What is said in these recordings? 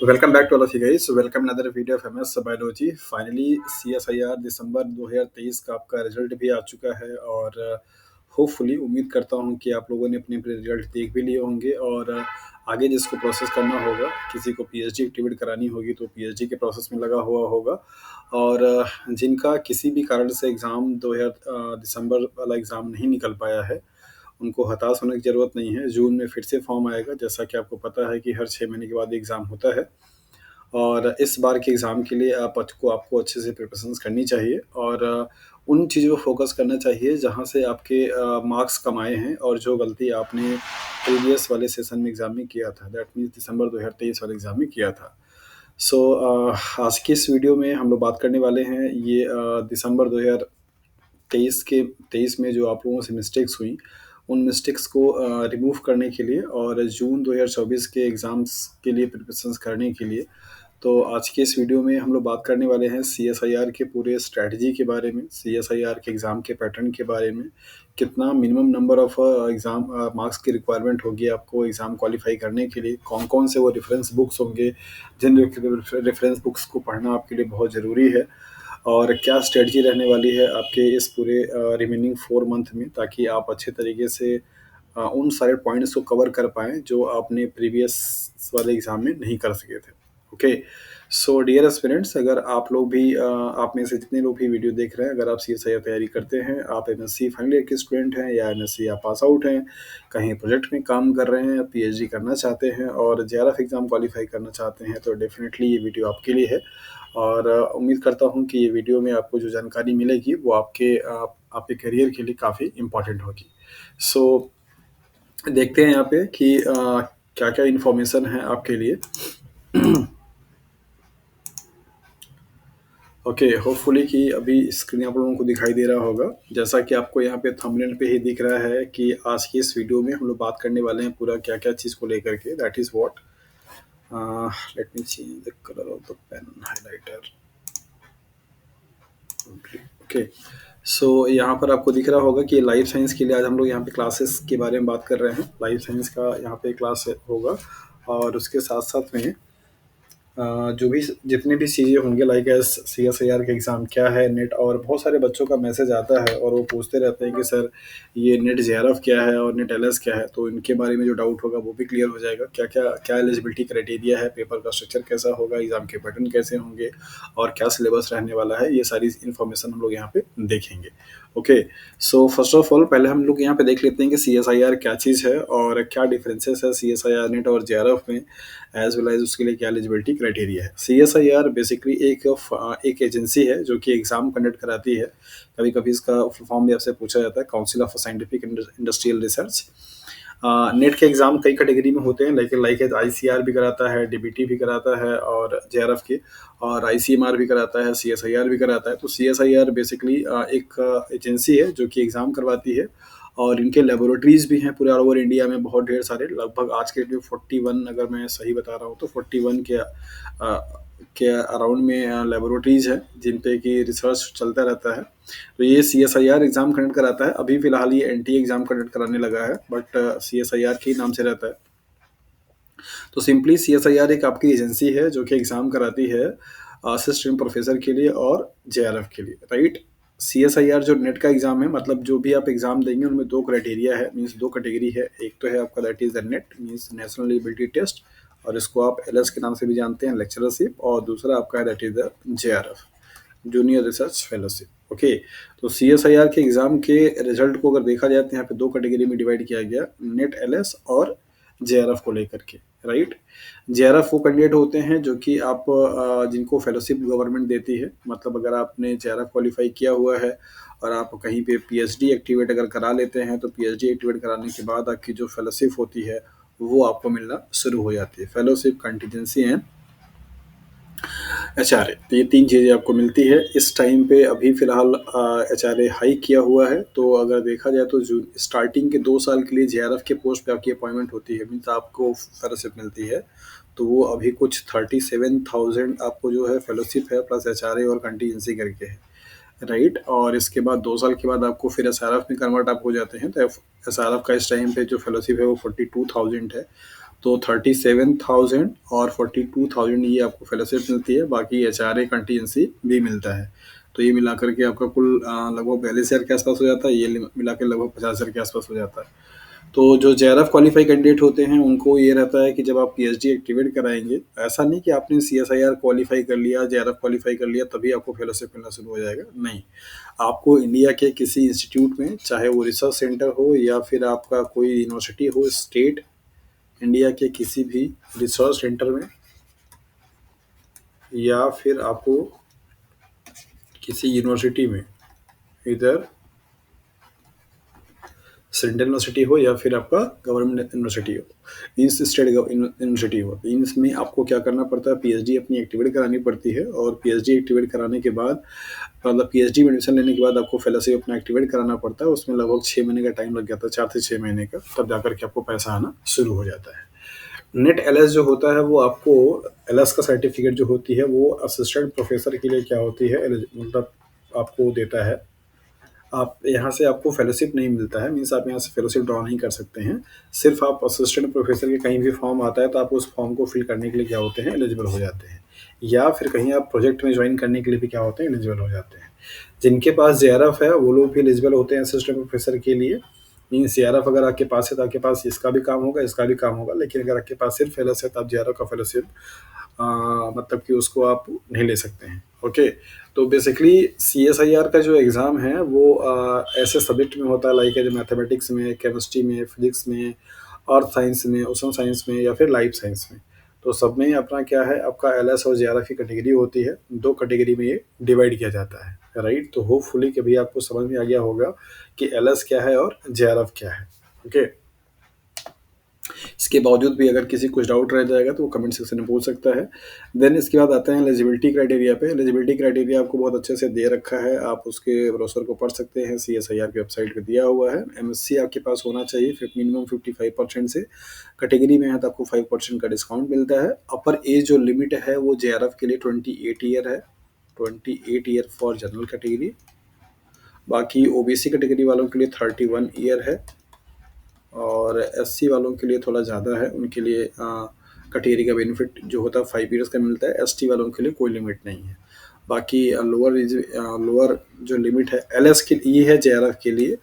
Welcome back to all of you guys. So welcome another video of MS Biology. Finally CSIR दिसंबर 2023 का आपका result भी आ चुका है और होपफुली उम्मीद करता हूं कि आप लोगों ने अपने अपने रिजल्ट देख भी लिए होंगे और आगे जिसको प्रोसेस करना होगा, किसी को पीएचडी एक्टिवेट करानी होगी तो पीएचडी के प्रोसेस में लगा हुआ होगा और जिनका किसी भी कारण से एग्ज़ाम 2000 दिसंबर वाला एग्ज़ाम नहीं निकल पाया है, उनको हताश होने की ज़रूरत नहीं है। जून में फिर से फॉर्म आएगा, जैसा कि आपको पता है कि हर 6 महीने के बाद एग्ज़ाम होता है और इस बार के एग्ज़ाम के लिए आपको अच्छे से प्रिपरेशंस करनी चाहिए और उन चीज़ों पे फ़ोकस करना चाहिए जहाँ से आपके मार्क्स कम आए हैं और जो गलती आपने प्रीवियस वाले सेशन में एग्ज़ाम में किया था, दैट मीन्स दिसंबर 2023 वाले एग्ज़ाम में किया था। सो आज की इस वीडियो में हम लोग बात करने वाले हैं ये दिसंबर 2023 में जो आप लोगों से मिस्टेक्स हुई, उन मिस्टेक्स को रिमूव करने के लिए और जून 2024 के एग्ज़ाम्स के लिए प्रिपरेशंस करने के लिए। तो आज के इस वीडियो में हम लोग बात करने वाले हैं सीएसआईआर के पूरे स्ट्रैटेजी के बारे में, सीएसआईआर के एग्ज़ाम के पैटर्न के बारे में, कितना minimum number of exam marks की रिक्वायरमेंट होगी आपको एग्ज़ाम क्वालिफाई करने के लिए, कौन-कौन से वो रेफरेंस बुक्स होंगे, जिन रेफरेंस बुक्स को पढ़ना आपके लिए बहुत ज़रूरी है और क्या स्ट्रैटेजी रहने वाली है आपके इस पूरे रिमेनिंग 4 मंथ में, ताकि आप अच्छे तरीके से उन सारे पॉइंट्स को कवर कर पाएँ जो आपने प्रीवियस वाले एग्ज़ाम में नहीं कर सके थे। ओके, सो डियर एस्पिरेंट्स, अगर आप लोग भी आप में से जितने लोग भी वीडियो देख रहे हैं, अगर आप सीएसआईआर तैयारी करते हैं, आप एमएससी फाइनल ईयर के स्टूडेंट हैं या एमएससी या पास आउट हैं, कहीं प्रोजेक्ट में काम कर रहे हैं, पीएचडी करना चाहते हैं और जेआरएफ एग्ज़ाम क्वालिफाई करना चाहते हैं, तो डेफिनेटली ये वीडियो आपके लिए है और उम्मीद करता हूँ कि ये वीडियो में आपको जो जानकारी मिलेगी वो आपके करियर के लिए काफ़ी इम्पोर्टेंट होगी। सो देखते हैं यहाँ पे कि क्या-क्या इन्फॉर्मेशन है आपके लिए। ओके, होपफुली कि अभी स्क्रीन आप लोगों को दिखाई दे रहा होगा। जैसा कि आपको यहाँ पे थंबनेल पे ही दिख रहा है कि आज की इस वीडियो में हम लोग बात करने वाले हैं पूरा क्या-क्या चीज़ को लेकर के, that is what let me change the colour of the pen highlighter. Okay, so यहाँ पर आपको दिख रहा होगा कि लाइफ साइंस के लिए आज हम लोग यहाँ पे क्लासेस के बारे में बात कर रहे हैं। लाइफ साइंस का यहाँ पे क्लास होगा और उसके साथ-साथ में जो भी जितने भी चीज़ें होंगे लाइक एस सीएसआईआर का एग्ज़ाम क्या है, नेट, और बहुत सारे बच्चों का मैसेज आता है और वो पूछते रहते हैं कि सर ये नेट जेआरएफ क्या है और नेट एलएस क्या है, तो इनके बारे में जो डाउट होगा वो भी क्लियर हो जाएगा। क्या एलिजिबिलिटी क्राइटेरिया है, पेपर का स्ट्रक्चर कैसा होगा, एग्ज़ाम के पैटर्न कैसे होंगे और क्या सिलेबस रहने वाला है, ये सारी इन्फॉर्मेशन हम लोग यहाँ पे देखेंगे। Okay, so first of all पहले हम लोग यहाँ पे देख लेते हैं कि सीएसआईआर क्या चीज़ है और क्या डिफरेंसेस है सीएसआईआर नेट और जेआरएफ में, एज वेल एज उसके लिए क्या एलिजिबिलिटी क्राइटेरिया है। सीएसआईआर बेसिकली एक एजेंसी है जो कि एग्ज़ाम कंडक्ट कराती है। कभी कभी इसका फॉर्म भी आपसे पूछा जाता है, council of scientific industrial research. Net के एग्ज़ाम कई कैटेगरी में होते हैं, लेकिन लाइक आईसीआर भी कराता है, डीबीटी भी कराता है और जेआरएफ के, और आईसीएमआर भी कराता है, सीएसआईआर भी कराता है। तो सीएसआईआर बेसिकली एक एजेंसी है जो कि एग्ज़ाम करवाती है और इनके लेबोरेटरीज़ भी हैं पूरे ऑल ओवर इंडिया में, बहुत ढेर सारे, लगभग आज के डेट में 41, अगर मैं सही बता रहा हूँ तो 41 के अराउंड में लेबोरेटरीज़ हैं जिन पे कि रिसर्च चलता रहता है। तो ये सीएसआईआर एग्ज़ाम कंडक्ट कराता है। अभी फ़िलहाल ये एनटीए एग्ज़ाम कंडक्ट कराने लगा है, बट सीएसआईआर के ही नाम से रहता है। तो सिंपली सीएसआईआर एक आपकी एजेंसी है जो कि एग्ज़ाम कराती है असिस्टेंट प्रोफेसर के लिए और जेआरएफ के लिए, राइट। सीएसआईआर जो नेट का एग्ज़ाम है, मतलब जो भी आप एग्ज़ाम देंगे उनमें दो क्राइटेरिया है, मीन्स दो कैटेगरी है। एक तो है आपका that is the NET, means national eligibility test, और इसको आप एलएस के नाम से भी जानते हैं, लेक्चरशिप, और दूसरा आपका है that is the JRF, junior research fellowship. Okay, तो सीएसआईआर के एग्ज़ाम के रिजल्ट को अगर देखा जाए तो यहाँ पे दो कैटेगरी में डिवाइड किया गया, नेट एलएस और जेआरएफ को लेकर के, राइट। जेआरएफ वो कैंडिडेट होते हैं जो कि आप जिनको फेलोशिप गवर्नमेंट देती है, मतलब अगर आपने जेआरएफ क्वालिफाई किया हुआ है और आप कहीं पे पीएचडी एक्टिवेट अगर करा लेते हैं, तो पीएचडी एक्टिवेट कराने के बाद आपकी जो फेलोशिप होती है वो आपको मिलना शुरू हो जाती है। फेलोशिप, कंटीजेंसी एंड एचआरए, तो ये तीन चीज़ें आपको मिलती है। इस टाइम पे अभी फ़िलहाल एचआरए हाइक किया हुआ है, तो अगर देखा जाए तो जो स्टार्टिंग के 2 साल के लिए जेआरएफ के पोस्ट पे आपकी अपॉइंटमेंट होती है, मीन्स आपको फेलोशिप मिलती है, तो वो अभी कुछ 37,000 आपको जो है फेलोशिप है, प्लस एचआरए और कंटीजेंसी करके है, राइट। और इसके बाद 2 साल के बाद आपको फिर एसआरएफ में कन्वर्ट आप हो जाते हैं, तो एसआरएफ का इस टाइम पे जो फेलोशिप है वो 42,000 है। तो 37,000 और 42,000 ये आपको फेलोशिप मिलती है, बाकी एचआरए कंटीजेंसी भी मिलता है। तो ये मिला करके आपका कुल लगभग 42,000 के आसपास हो जाता है, ये मिला के लगभग 50,000 के आसपास हो जाता है। तो जो जेआरएफ क्वालिफाई कैंडिडेट होते हैं उनको ये रहता है कि जब आप पीएचडी एक्टिवेट कराएंगे, ऐसा नहीं कि आपने सीएसआईआर क्वालिफाई कर लिया, जेआरएफ क्वालिफाई कर लिया तभी आपको फेलोशिप मिलना शुरू हो जाएगा, नहीं। आपको इंडिया के किसी इंस्टीट्यूट में, चाहे वो रिसर्च सेंटर हो या फिर आपका कोई यूनिवर्सिटी हो, स्टेट इंडिया के किसी भी रिसर्च सेंटर में, या फिर आपको किसी यूनिवर्सिटी में, इधर सेंट्रल यूनिवर्सिटी हो या फिर आपका गवर्नमेंट यूनिवर्सिटी हो, मीन्स स्टेट यूनिवर्सिटी हो, इसमें आपको क्या करना पड़ता है, पीएचडी अपनी एक्टिवेट करानी पड़ती है। और पीएचडी एक्टिवेट कराने के बाद, मतलब पीएचडी में एडमिशन लेने के बाद आपको फेलोशिप अपना एक्टिवेट कराना पड़ता है। उसमें लगभग 6 महीने का टाइम लग जाता है, 4 से 6 महीने का, तब जाकर के आपको पैसा आना शुरू हो जाता है। नेट एलएस जो होता है वो आपको, एलएस का सर्टिफिकेट जो होती है वो असिस्टेंट प्रोफेसर के लिए क्या होती है, मतलब आपको देता है। आप यहाँ से आपको फेलोशिप नहीं मिलता है, मीन्स आप यहाँ से फेलोशिप ड्रॉ नहीं कर सकते हैं। सिर्फ आप असिस्टेंट प्रोफेसर के कहीं भी फॉर्म आता है तो आप उस फॉर्म को फिल करने के लिए क्या होते हैं, एलिजिबल हो जाते हैं। या फिर कहीं आप प्रोजेक्ट में ज्वाइन करने के लिए भी क्या होते हैं, एलिजिबल हो जाते हैं। जिनके पास जेआरएफ है वो लोग भी एलिजिबल होते हैं असिस्टेंट प्रोफेसर के लिए। मीन्स जेआरएफ अगर आपके पास है तो आपके पास इसका भी काम होगा, इसका भी काम होगा, लेकिन अगर आपके पास सिर्फ एलएस है तो आप जेआरएफ का फेलोशिप मतलब कि उसको आप नहीं ले सकते हैं। ओके, तो बेसिकली सीएसआईआर का जो एग्ज़ाम है वो ऐसे सब्जेक्ट में होता है, लाइक मैथमेटिक्स में, केमिस्ट्री में, फिजिक्स में, अर्थ साइंस में, ओशन साइंस में, या फिर लाइफ साइंस में। तो सब में अपना क्या है, आपका एलएस और जेआरएफ की कैटेगरी होती है, दो कैटेगरी में ये डिवाइड किया जाता है, राइट। तो होपफुली कभी आपको समझ में आ गया होगा कि एलएस क्या है और जेआरएफ क्या है। ओके, इसके बावजूद भी अगर किसी कुछ डाउट रह जाएगा तो वो कमेंट सेक्शन में पूछ सकता है। देन इसके बाद आते हैं एलिजिबिलिटी क्राइटेरिया पे। एलिजिबिलिटी क्राइटेरिया आपको बहुत अच्छे से दे रखा है, आप उसके ब्रोशर को पढ़ सकते हैं, सीएसआईआर की वेबसाइट पे दिया हुआ है। एमएससी आपके पास होना चाहिए, फिर मिनिमम 55% से। कैटेगरी में है तो आपको 5% का डिस्काउंट मिलता है। अपर एज जो लिमिट है वो जेआरएफ के लिए 28 ईयर है, 28 ईयर फॉर जनरल कैटेगरी। बाकी ओबीसी कैटेगरी वालों के लिए 31 ईयर है, और एससी वालों के लिए थोड़ा ज़्यादा है, उनके लिए कैटेगरी का बेनिफिट जो होता है 5 ईयर्स का मिलता है। एसटी वालों के लिए कोई लिमिट नहीं है। बाकी लोअर जो लिमिट है एलएस के लिए है, जेआरएफ के लिए,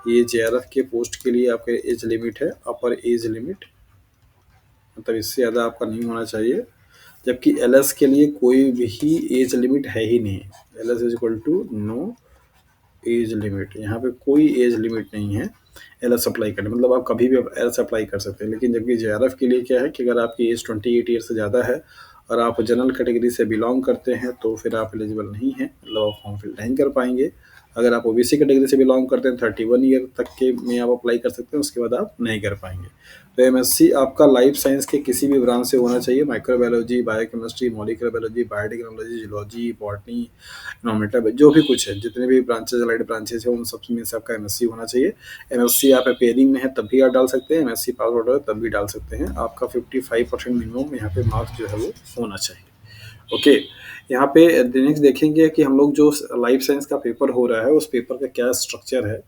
ये जेआरएफ के पोस्ट के लिए आपका एज लिमिट है, अपर एज लिमिट, मतलब इससे ज़्यादा आपका नहीं होना चाहिए। जबकि एलएस के लिए कोई भी एज लिमिट है ही नहीं, else is equal to no age limit, यहाँ पे कोई एज लिमिट नहीं है एलएस अप्लाई करने, मतलब आप कभी भी एलएस अप्लाई कर सकते हैं। लेकिन जबकि जेआरएफ के लिए क्या है कि अगर आपकी एज 28 ईयर से ज़्यादा है और आप जनरल कैटेगरी से बिलोंग करते हैं तो फिर आप एलिजिबल नहीं हैं, मतलब आप फॉर्म फिल नहीं कर पाएंगे। अगर आप ओबीसी कैटेगरी से बिलोंग करते हैं 31 ईयर तक के में आप अप्लाई कर सकते हैं, उसके बाद आप नहीं कर पाएंगे। तो एमएससी आपका लाइफ साइंस के किसी भी ब्रांच से होना चाहिए, microbiology, biochemistry, molecular biology, biotechnology, zoology, botany, environmental, जो भी कुछ है, जितने भी ब्रांचेज, लाइट ब्रांचेज है, उन सब में से आपका एमएससी होना चाहिए। एमएससी आप पेयरिंग में है तब भी आप डाल सकते हैं, एमएससी पास आउट है तब भी डाल सकते हैं। आपका 55% मिनिमम यहाँ पे मार्क्स जो है वो होना चाहिए। ओके, यहाँ पे नेक्स्ट देखेंगे कि हम लोग जो लाइफ साइंस का पेपर हो रहा है उस पेपर का क्या स्ट्रक्चर है।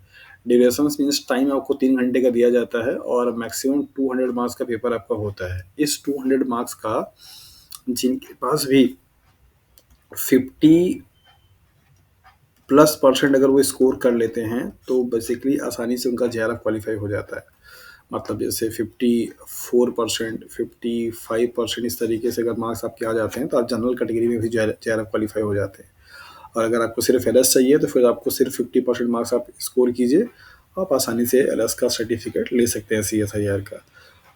ड्यूरेशन मीन्स टाइम आपको 3 घंटे का दिया जाता है और मैक्सिमम 200 मार्क्स का पेपर आपका होता है। इस 200 मार्क्स का जिनके पास भी 50+% अगर वो स्कोर कर लेते हैं तो बेसिकली आसानी से उनका जेआरएफ क्वालिफाई हो जाता है। मतलब जैसे 54%, 55%, इस तरीके से अगर मार्क्स आपके आ जाते हैं तो आप जनरल कैटेगरी में भी जेआरएफ क्वालिफाई हो जाते हैं। और अगर आपको सिर्फ एलएस चाहिए तो फिर आपको सिर्फ 50% मार्क्स आप स्कोर कीजिए, आप आसानी से एलएस का सर्टिफिकेट ले सकते हैं सीएसआईआर का।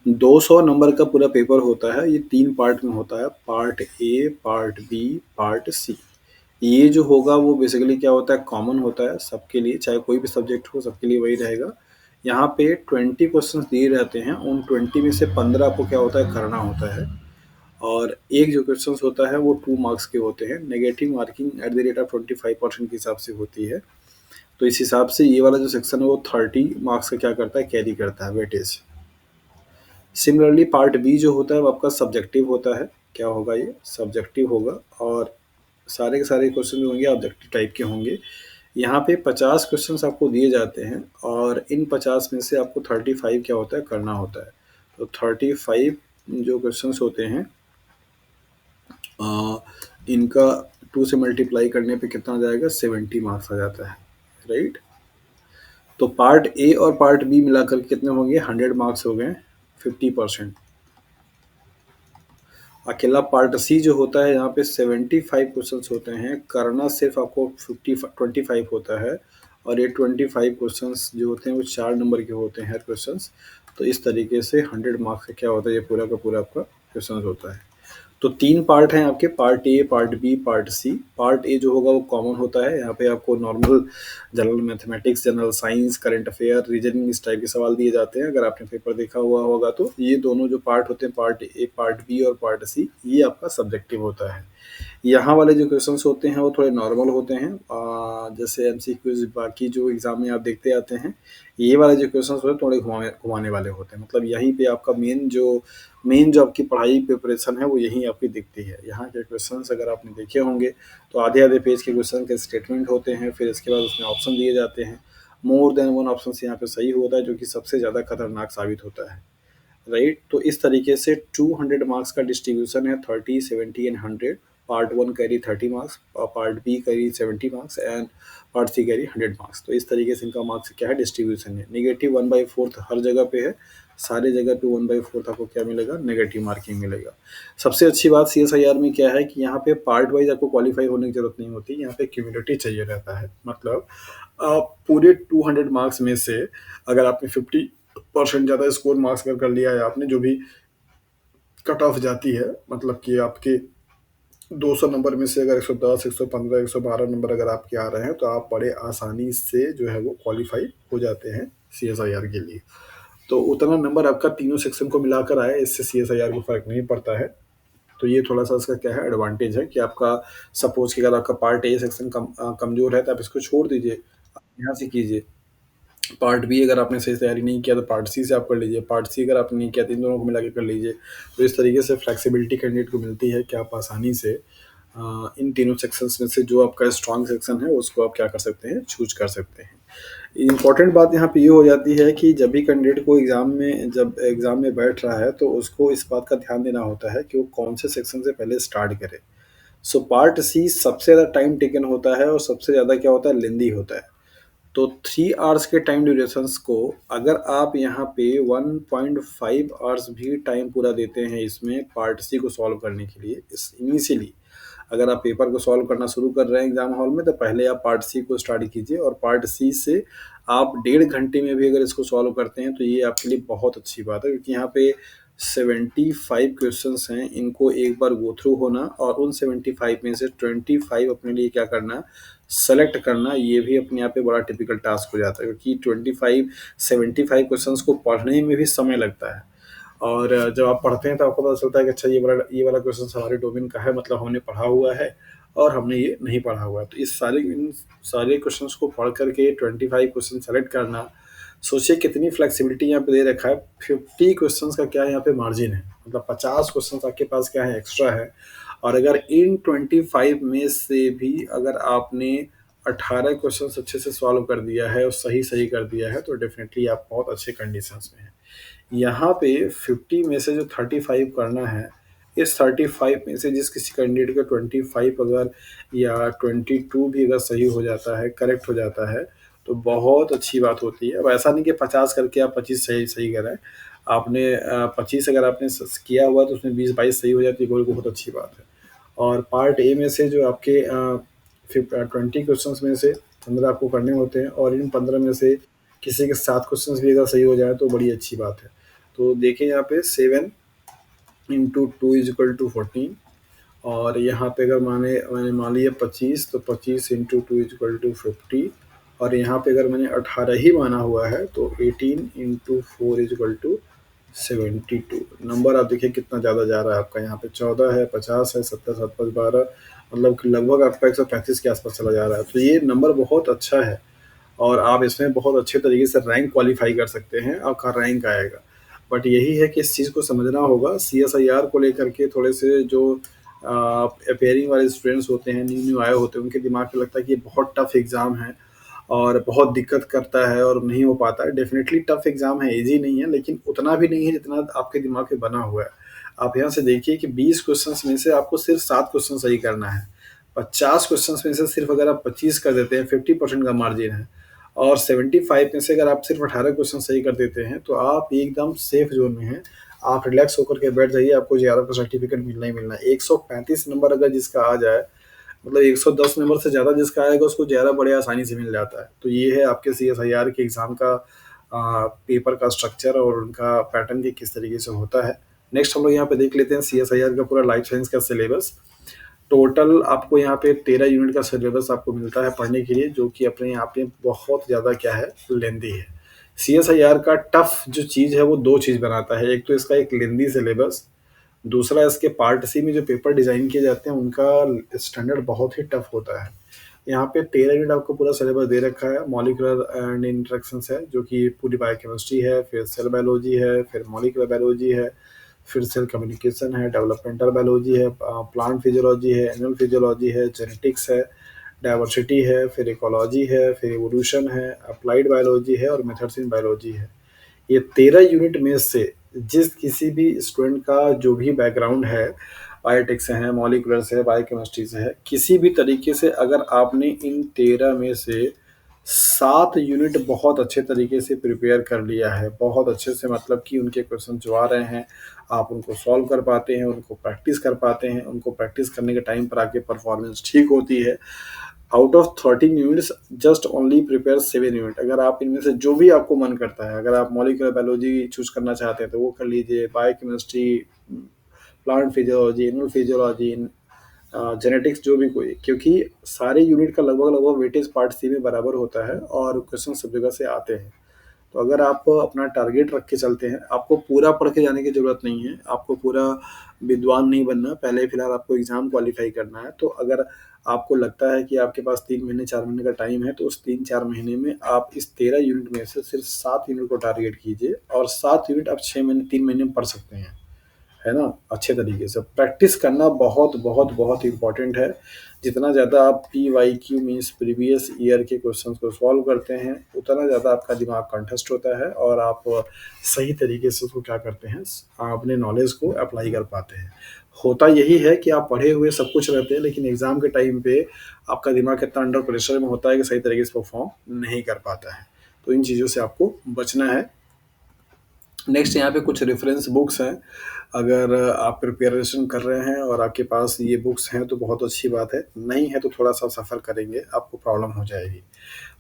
200 नंबर का पूरा पेपर होता है, ये 3 पार्ट में होता है, part A, part B, part C. ये जो होगा वो बेसिकली क्या होता है, कॉमन होता है सबके लिए, चाहे कोई भी सब्जेक्ट हो सबके लिए वही रहेगा। यहाँ पे 20 क्वेश्चंस दिए रहते हैं, उन 20 में से 15 आपको क्या होता है, करना होता है। और एक जो क्वेश्चंस होता है वो 2 मार्क्स के होते हैं। नेगेटिव मार्किंग @25% के हिसाब से होती है। तो इस हिसाब से ये वाला जो सेक्शन है वो 30 मार्क्स का क्या करता है, कैरी करता है, वेटेज। सिमिलरली पार्ट बी जो होता है वो आपका सब्जेक्टिव होता है। क्या होगा, ये सब्जेक्टिव होगा और सारे के सारे क्वेश्चन जो होंगे ऑब्जेक्टिव टाइप के होंगे। यहाँ पे 50 क्वेश्चंस आपको दिए जाते हैं और इन 50 में से आपको 35 क्या होता है, करना होता है। तो 35 जो क्वेश्चंस होते हैं इनका 2 से मल्टीप्लाई करने पे कितना आ जाएगा, 70 मार्क्स आ जाता है, राइट। तो पार्ट ए और पार्ट बी मिलाकर कितने होंगे, 100 मार्क्स हो गए, 50%। अकेला पार्ट सी जो होता है यहाँ पे 75 क्वेश्चंस होते हैं, करना सिर्फ आपको 25 होता है, और ये 25 क्वेश्चंस जो होते हैं वो 4 नंबर के होते हैं हर क्वेश्चंस। तो इस तरीके से 100 मार्क्स का क्या होता है, ये पूरा का पूरा आपका क्वेश्चन होता है। तो 3 पार्ट हैं आपके, part A, part B, part C. Part A जो होगा वो कॉमन होता है, यहाँ पे आपको normal general mathematics, general science, current affair, reasoning, इस टाइप के सवाल दिए जाते हैं। अगर आपने पेपर देखा हुआ होगा तो ये दोनों जो पार्ट होते हैं, पार्ट ए, पार्ट बी और पार्ट सी, ये आपका सब्जेक्टिव होता है। यहाँ वाले जो क्वेश्चंस होते हैं वो थोड़े नॉर्मल होते हैं, जैसे एमसीक्यूज बाकी जो एग्जाम में आप देखते आते हैं। ये वाले जो क्वेश्चंस होते हैं थोड़े घुमाने घुमाने वाले होते हैं, मतलब यहीं पे आपका मेन जो आपकी पढ़ाई प्रिपरेशन है वो यहीं आपकी दिखती है। यहाँ के क्वेश्चंस अगर आपने देखे होंगे तो आधे आधे पेज के क्वेश्चन के स्टेटमेंट होते हैं, फिर इसके बाद उसमें ऑप्शन दिए जाते हैं। मोर देन वन ऑप्शन यहाँ पे सही होता है, जो कि सबसे ज़्यादा खतरनाक साबित होता है, राइट। तो इस तरीके से 200 मार्क्स का डिस्ट्रीब्यूशन है, 30, 70 and 100। Part one carry 30 marks, part B carry 70 marks and part C carry 100 marks. तो इस तरीके से इनका मार्क्स क्या है, डिस्ट्रीब्यूशन है। नेगेटिव 1/4 हर जगह पे है, सारी जगह पे 1/4 आपको क्या मिलेगा, नेगेटिव मार्किंग मिलेगा। सबसे अच्छी बात CSIR में क्या है कि यहाँ पे पार्ट वाइज आपको क्वालिफाई होने की जरूरत नहीं होती, यहाँ पे क्यूमुलेटिव चाहिए रहता है। मतलब आप पूरे 200 मार्क्स में से अगर आपने 50% ज़्यादा स्कोर मार्क्स अगर कर लिया है आपने, जो भी कट ऑफ जाती है, मतलब कि आपके 200 नंबर में से अगर 110, 115, 112 नंबर अगर आपके आ रहे हैं तो आप बड़े आसानी से जो है वो क्वालिफाई हो जाते हैं CSIR के लिए। तो उतना नंबर आपका तीनों सेक्शन को मिलाकर आए, इससे CSIR को फर्क नहीं पड़ता है। तो ये थोड़ा सा इसका क्या है, एडवांटेज है कि आपका सपोज कि अगर आपका पार्ट ए सेक्शन कमजोर है तो आप इसको छोड़ दीजिए, आप यहाँ से कीजिए। पार्ट बी अगर आपने सही तैयारी नहीं किया तो पार्ट सी से आप कर लीजिए, पार्ट सी अगर आपने नहीं किया तो इन दोनों को मिला के कर लीजिए। तो इस तरीके से फ्लेक्सिबिलिटी कैंडिडेट को मिलती है कि आप आसानी से इन तीनों सेक्शंस में से जो आपका स्ट्रॉन्ग सेक्शन है उसको आप क्या कर सकते हैं, चूज कर सकते हैं। इम्पॉर्टेंट बात यहाँ पे ये हो जाती है कि जब भी कैंडिडेट को जब एग्ज़ाम में बैठ रहा है तो उसको इस बात का ध्यान देना होता है कि वो कौन से सेक्शन से पहले स्टार्ट करे। सो पार्ट सी सबसे ज़्यादा टाइम टेकन होता है और सबसे ज़्यादा क्या होता है, लेंदी होता है। तो 3 आवर्स के टाइम ड्यूरेशंस को अगर आप यहाँ पे 1.5 आवर्स भी टाइम पूरा देते हैं इसमें पार्ट सी को सॉल्व करने के लिए, इस इनिशियली अगर आप पेपर को सॉल्व करना शुरू कर रहे हैं एग्जाम हॉल में, तो पहले आप पार्ट सी को स्टार्ट कीजिए, और पार्ट सी से आप 1.5 घंटे में भी अगर इसको सॉल्व करते हैं तो ये आपके लिए बहुत अच्छी बात है, क्योंकि यहाँ पे 75 क्वेश्चंस हैं, इनको एक बार गो थ्रू होना और उन 75 में से 25 अपने लिए क्या करना, सेलेक्ट करना, ये भी अपने आप पे बड़ा टिपिकल टास्क हो जाता है, क्योंकि 75 क्वेश्चंस को पढ़ने में भी समय लगता है। और जब आप पढ़ते हैं तो आपको पता चलता है कि अच्छा ये वाला क्वेश्चन हमारे डोमेन का है, मतलब हमने पढ़ा हुआ है और हमने ये नहीं पढ़ा हुआ है। तो इन सारे क्वेश्चंस को पढ़ करके 25 क्वेश्चन सेलेक्ट करना, सोचिए कितनी फ्लेक्सिबिलिटी यहाँ पे दे रखा है। 50 क्वेश्चंस का क्या है यहाँ पे मार्जिन है, मतलब 50 क्वेश्चंस आपके पास क्या है, एक्स्ट्रा है। और अगर इन 25 में से भी अगर आपने 18 क्वेश्चंस अच्छे से सॉल्व कर दिया है और सही सही कर दिया है, तो डेफिनेटली आप बहुत अच्छे कंडीशंस में हैं। यहाँ पे 50 में से जो 35 करना है, इस 35 में से जिस किसी कैंडिडेट का 25 अगर या 22 भी अगर सही हो जाता है, करेक्ट हो जाता है, तो बहुत अच्छी बात होती है। अब ऐसा नहीं कि 50 करके आप 25 सही सही करें, आपने 25 अगर आपने किया हुआ तो उसमें 20-22 सही हो जाती है, कोई बहुत अच्छी बात है। और पार्ट ए में से जो आपके 20 क्वेश्चंस में से 15 आपको करने होते हैं, और इन 15 में से किसी के 7 क्वेश्चंस भी अगर सही हो जाए तो बड़ी अच्छी बात है। तो देखें यहाँ पे 7 इंटू 2 इज इक्वल टू 14, और यहाँ पे अगर मैंने मान लिया 25, तो 25 इंटू 2 इज इक्वल टू 50, और यहाँ पे अगर मैंने 18 ही माना हुआ है तो 18 into 4 is equal to 72। Number आप देखिए कितना ज़्यादा जा रहा है आपका, यहाँ पे 14 है, 50 है, 70, 7, 5, 12, मतलब लगभग आपका 135 के आसपास चला जा रहा है। तो ये नंबर बहुत अच्छा है, और आप इसमें बहुत अच्छे तरीके से रैंक क्वालिफाई कर सकते हैं, आपका रैंक आएगा। बट यही है कि इस चीज़ को समझना होगा, CSIR को लेकर के थोड़े से जो अपेयरिंग वाले स्टूडेंट्स होते हैं, न्यू न्यू आए होते हैं, उनके दिमाग में लगता है कि ये बहुत टफ एग्ज़ाम है और बहुत दिक्कत करता है और नहीं हो पाता है। डेफ़िनिटली टफ़ एग्ज़ाम है, ईज़ी नहीं है, लेकिन उतना भी नहीं है जितना आपके दिमाग में बना हुआ है। आप यहाँ से देखिए कि 20 क्वेश्चंस में से आपको सिर्फ़ 7 क्वेश्चन सही करना है। 50 क्वेश्चंस में से सिर्फ़ अगर आप 25 कर देते हैं, 50% का मार्जिन है, और 75 में से अगर आप सिर्फ़ 18 क्वेश्चन सही कर देते हैं, तो आप एकदम सेफ ज़ोन में हैं। आप रिलैक्स होकर के बैठ जाइए, आपको जेआरएफ का सर्टिफ़िकेट मिलना ही मिलना है। 135 नंबर अगर जिसका आ जाए, मतलब 110 नंबर से ज़्यादा जिसका आएगा उसको ज़्यादा बड़े आसानी से मिल जाता है। तो ये है आपके सीएसआईआर के एग्ज़ाम का पेपर का स्ट्रक्चर और उनका पैटर्न कि किस तरीके से होता है। नेक्स्ट हम लोग यहाँ पे देख लेते हैं सीएसआईआर का पूरा लाइफ साइंस का सिलेबस। टोटल आपको यहाँ पे 13 यूनिट का सिलेबस आपको मिलता है पढ़ने के लिए, जो कि अपने यहाँ पे बहुत ज़्यादा क्या है, लेंदी है। सीएसआईआर का टफ जो चीज़ है वो 2 चीज़ बनाता है। एक तो इसका एक लेंदी सिलेबस, दूसरा इसके पार्ट सी में जो पेपर डिज़ाइन किए जाते हैं उनका स्टैंडर्ड बहुत ही टफ होता है। यहाँ पे 13 यूनिट आपको पूरा सिलेबस दे रखा है। मॉलिक्यूलर एंड इंटरेक्शंस है, जो कि पूरी बायोकेमिस्ट्री है, फिर सेल बायोलॉजी है, फिर मॉलिक्यूलर बायोलॉजी है, फिर सेल कम्युनिकेशन है, डेवलपमेंटल बायोलॉजी है, प्लांट फिजियोलॉजी है, एनिमल फिजियोलॉजी है, जेनेटिक्स है, डाइवर्सिटी है, फिर इकोलॉजी है, फिर इवोल्यूशन है, अप्लाइड बायोलॉजी है और मेथड्स इन बायोलॉजी है। ये 13 यूनिट में से जिस किसी भी स्टूडेंट का जो भी बैकग्राउंड है, बायोटेक से है, मॉलिक्यूलर से है, बायोकेमिस्ट्री से है, किसी भी तरीके से अगर आपने इन 13 में से 7 यूनिट बहुत अच्छे तरीके से प्रिपेयर कर लिया है, बहुत अच्छे से, मतलब कि उनके क्वेश्चन जो आ रहे हैं, आप उनको सॉल्व कर पाते हैं, उनको प्रैक्टिस कर पाते हैं, उनको प्रैक्टिस करने के टाइम पर आपकी परफॉर्मेंस ठीक होती है। Out of 13 units just only prepare 7 unit. अगर आप इनमें से जो भी आपको मन करता है, अगर आप मॉलिक्यूलर बायोलॉजी चूज करना चाहते हैं तो वो कर लीजिए, biochemistry, plant physiology, animal physiology, genetics, जो भी कोई, क्योंकि सारे यूनिट का लगभग लगभग वेटेज पार्ट सी में बराबर होता है और क्वेश्चन सब जगह से आते हैं। तो अगर आप अपना टारगेट रख के चलते हैं, आपको पूरा पढ़ के जाने की ज़रूरत नहीं है, आपको पूरा विद्वान नहीं बनना, पहले फिलहाल आपको एग्ज़ाम क्वालिफ़ाई करना है। तो अगर आपको लगता है कि आपके पास 3 महीने, 4 महीने का टाइम है, तो उस 3-4 महीने में आप इस 13 यूनिट में से सिर्फ 7 यूनिट को टारगेट कीजिए, और 7 यूनिट आप 6 महीने, 3 महीने में पढ़ सकते हैं। है ना? अच्छे तरीके से प्रैक्टिस करना बहुत बहुत बहुत इम्पोर्टेंट है। जितना ज़्यादा आप पीवाईक्यू मीन्स प्रीवियस ईयर के क्वेश्चंस को सॉल्व करते हैं, उतना ज़्यादा आपका दिमाग कंठस्थ होता है और आप सही तरीके से उसको क्या करते हैं, अपने नॉलेज को अप्लाई कर पाते हैं। होता यही है कि आप पढ़े हुए सब कुछ रहते हैं, लेकिन एग्ज़ाम के टाइम पे आपका दिमाग इतना अंडर प्रेशर में होता है कि सही तरीके से परफॉर्म नहीं कर पाता है। तो इन चीज़ों से आपको बचना है। नेक्स्ट यहाँ पे कुछ रेफरेंस बुक्स हैं। अगर आप प्रिपरेशन कर रहे हैं और आपके पास ये बुक्स हैं तो बहुत अच्छी बात है, नहीं है तो थोड़ा-सा सफ़र करेंगे, आपको प्रॉब्लम हो जाएगी।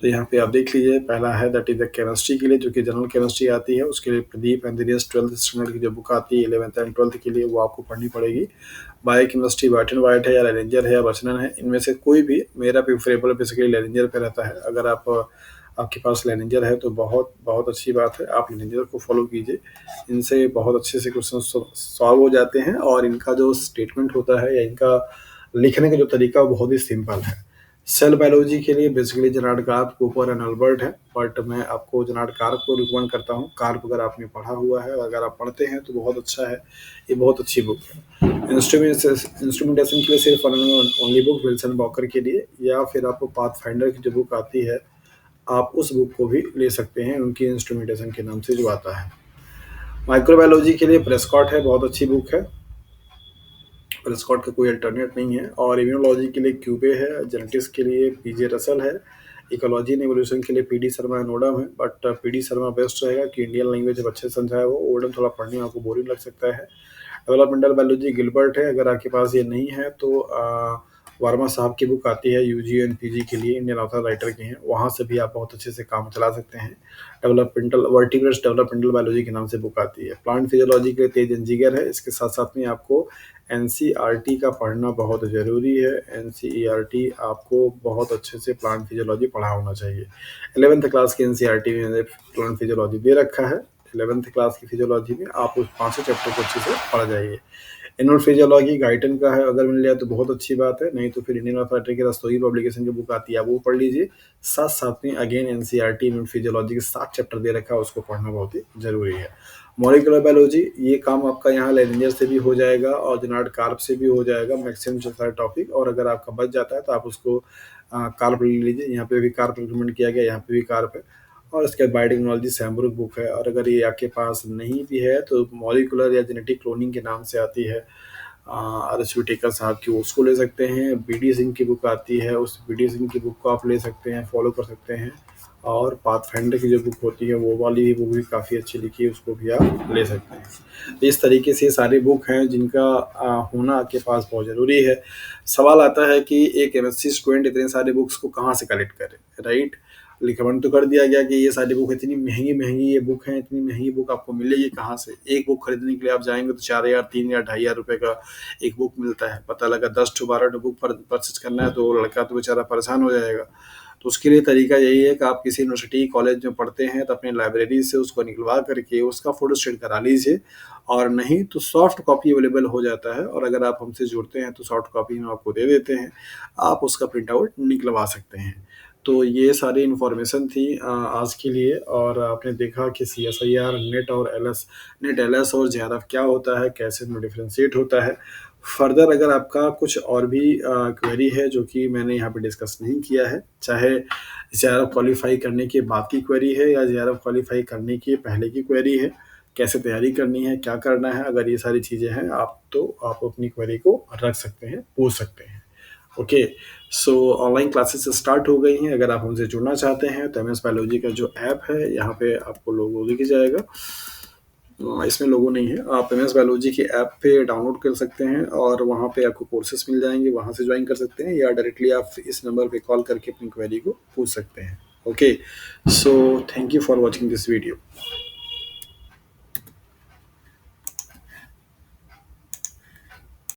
तो यहाँ पे आप देख लीजिए, पहला है दैट इज़ द केमिस्ट्री के लिए, जो कि जनरल केमिस्ट्री आती है, उसके लिए प्रदीप एंद्रियस 12th स्टैंडर्ड की जो बुक आती है 11th एंड 12th के लिए, वो आपको पढ़नी पड़ेगी। बायोकेमिस्ट्री व्हाइट एंड व्हाइट है या लैरेंजर है या वर्चनन है, इनमें से कोई भी, मेरा प्रेफरेबल बेसिकली लैरेंजर पे रहता है। अगर आपके पास लैरेंजर है तो बहुत बहुत अच्छी बात है, आप लैरेंजर को फॉलो कीजिए। इनसे बहुत अच्छे से क्वेश्चन सॉल्व हो जाते हैं और इनका जो स्टेटमेंट होता है या इनका लिखने का जो तरीका वो बहुत ही सिंपल है। सेल बायोलॉजी के लिए basically Gerald Karp, Cooper and Albert है, बट मैं आपको जेरार्ड कार्प को रिकमेंड करता हूँ। कार्प अगर आपने पढ़ा हुआ है, अगर आप पढ़ते हैं तो बहुत अच्छा है, ये बहुत अच्छी बुक है। इंस्ट्रूमेंटेशन के लिए सिर्फ ओनली बुक विल्सन वॉकर के लिए, या फिर आपको पाथ फाइंडर की जो बुक आती है, आप उस बुक को भी ले सकते हैं, उनकी इंस्ट्रूमेंटेशन के नाम से जो आता है। माइक्रोबायोलॉजी के लिए प्रेस्कॉट है, बहुत अच्छी बुक है, प्रेस्कॉट का कोई अल्टरनेट नहीं है। और इम्यूनोलॉजी के लिए क्यूबे है, जेनेटिक्स के लिए पीजे रसल है, इकोलॉजी एंड एवोल्यूशन के लिए पीडी शर्मा एंड ओडम है, बट पीडी शर्मा बेस्ट रहेगा कि इंडियन लैंग्वेज जब अच्छे से समझाए वो, ओडम थोड़ा पढ़ने में आपको बोरिंग लग सकता है। डेवलपमेंटल बायोलॉजी गिलबर्ट है, अगर आपके पास ये नहीं है तो वर्मा साहब की बुक आती है यूजी एंड पीजी के लिए, इंडियन ऑथर राइटर के हैं, वहाँ से भी आप बहुत अच्छे से काम चला सकते हैं। डेवलपमेंटल वर्टिब्रेट्स डेवलपमेंटल बायोलॉजी के नाम से बुक आती है। प्लांट फिजियोलॉजी के लिए तेज एंजीगर है, इसके साथ साथ में आपको एनसीईआरटी का पढ़ना बहुत ज़रूरी है। एनसीईआरटी आपको बहुत अच्छे से प्लांट फिजियोलॉजी पढ़ा होना चाहिए। 11th क्लास की एनसीईआरटी में प्लांट फिजियोलॉजी दे रखा है। 11th क्लास की फिजियोलॉजी में आप उस 5 चैप्टर को अच्छे से पढ़ जाइए। एनुअल फिजियोलॉजी गाइटन का है, अगर मिल जाए तो बहुत अच्छी बात है, नहीं तो फिर इंडियन ऑथोरिटी के रस्तोगी पब्लिकेशन की बुक आती है, आप वो पढ़ लीजिए। साथ साथ में अगेन एनसीईआरटी में फिजियोलॉजी के 7 चैप्टर दे रखा है, उसको पढ़ना बहुत ही ज़रूरी है। मॉलिक्यूलर बायोलॉजी ये काम आपका यहाँ लेनियर से भी हो जाएगा और जेनार्ड कार्प से भी हो जाएगा मैक्सिमम जो सारे टॉपिक, और अगर आपका बच जाता है तो आप उसको कार्प ले लीजिए। यहाँ पे भी कार्प रिकमेंड किया गया, यहाँ पे भी कार्प है। और इसके बाद बायोटेक्नोलॉजी सैमब्रुक बुक है, और अगर ये आपके पास नहीं भी है तो मॉलिक्यूलर या जेनेटिक क्लोनिंग के नाम से आती है RS विटेकर साहब की, उसको ले सकते हैं। BD सिंह की बुक आती है, उस BD सिंह की बुक को आप ले सकते हैं, फॉलो कर सकते हैं। और पाथफाइंडर की जो बुक होती है वो वाली बुक भी काफ़ी अच्छी लिखी है, उसको भी आप ले सकते हैं। तो इस तरीके से सारे बुक हैं जिनका होना आपके पास बहुत ज़रूरी है। सवाल आता है कि एक MSc स्टूडेंट इतने सारे बुक्स को कहाँ से कलेक्ट करे, राइट? रिकमेंड तो कर दिया गया कि ये सारी बुक इतनी महंगी ये बुक हैं, इतनी महंगी बुक आपको मिलेगी कहाँ से? एक बुक खरीदने के लिए आप जाएँगे तो 4,000 3,000 2,500 रुपए का एक बुक मिलता है। पता लगा 10 टू 12 टू बुक परचेज़ करना है तो लड़का तो बेचारा परेशान हो जाएगा। तो उसके लिए तरीका यही है कि आप किसी यूनिवर्सिटी, कॉलेज में पढ़ते हैं तो अपनी लाइब्रेरी से उसको निकलवा करके उसका फ़ोटोस्टेट करा लीजिए, और नहीं तो सॉफ्ट कॉपी अवेलेबल हो जाता है, और अगर आप हमसे जुड़ते हैं तो सॉफ्ट कॉपी हम आपको दे देते हैं। आप उसका प्रिंट आउट निकलवा सकते हैं। तो ये सारी इन्फॉर्मेशन थी आज के लिए, और आपने देखा कि CSIR, नेट और नेट LS और JRF क्या होता है, कैसे इनमें डिफरेंशिएट होता है। फर्दर अगर आपका कुछ और भी क्वेरी है जो कि मैंने यहाँ पे डिस्कस नहीं किया है, चाहे JRF क्वालीफाई करने के बाद की क्वेरी है या JRF क्वालीफाई करने के पहले की क्वेरी है, कैसे तैयारी करनी है, क्या करना है, अगर ये सारी चीज़ें हैं आप अपनी क्वेरी को रख सकते हैं, पूछ सकते हैं। ओके, सो ऑनलाइन क्लासेस स्टार्ट हो गई हैं। अगर आप हमसे जुड़ना चाहते हैं तो MS बायोलॉजी का जो ऐप है यहाँ पे आपको लोगो दिख जाएगा। इसमें लोगो नहीं है, आप MS बायोलॉजी की ऐप पे डाउनलोड कर सकते हैं और वहाँ पे आपको कोर्सेस मिल जाएंगे, वहाँ से ज्वाइन कर सकते हैं, या डायरेक्टली आप इस नंबर पे कॉल करके अपनी क्वेरी को पूछ सकते हैं। Okay, so thank you for watching this video.